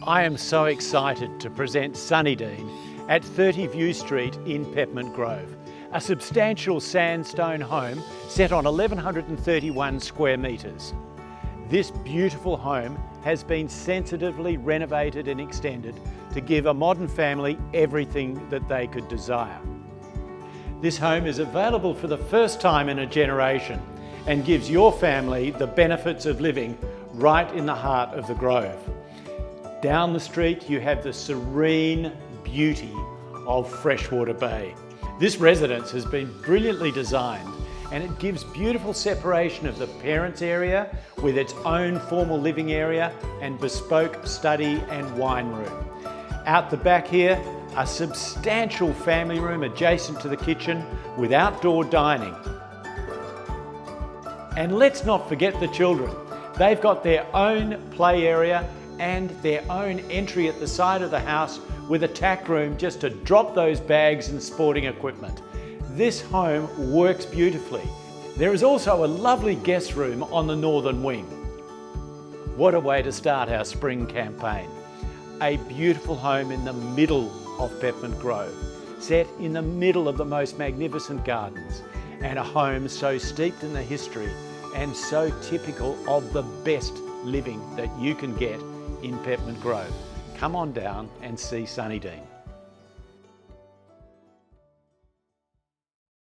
I am so excited to present Sunnydene at 30 View Street in Peppermint Grove, a substantial sandstone home set on 1,131 square metres. This beautiful home has been sensitively renovated and extended to give a modern family everything that they could desire. This home is available for the first time in a generation and gives your family the benefits of living right in the heart of the Grove. Down the street you have the serene beauty of Freshwater Bay. This residence has been brilliantly designed and it gives beautiful separation of the parents' area with its own formal living area and bespoke study and wine room. Out the back here, a substantial family room adjacent to the kitchen with outdoor dining. And let's not forget the children. They've got their own play area and their own entry at the side of the house with a tack room just to drop those bags and sporting equipment. This home works beautifully. There is also a lovely guest room on the northern wing. What a way to start our spring campaign. A beautiful home in the middle of Peppermint Grove, set in the middle of the most magnificent gardens, and a home so steeped in the history and so typical of the best living that you can get in Peppermint Grove. Come on down and see Sunnydene.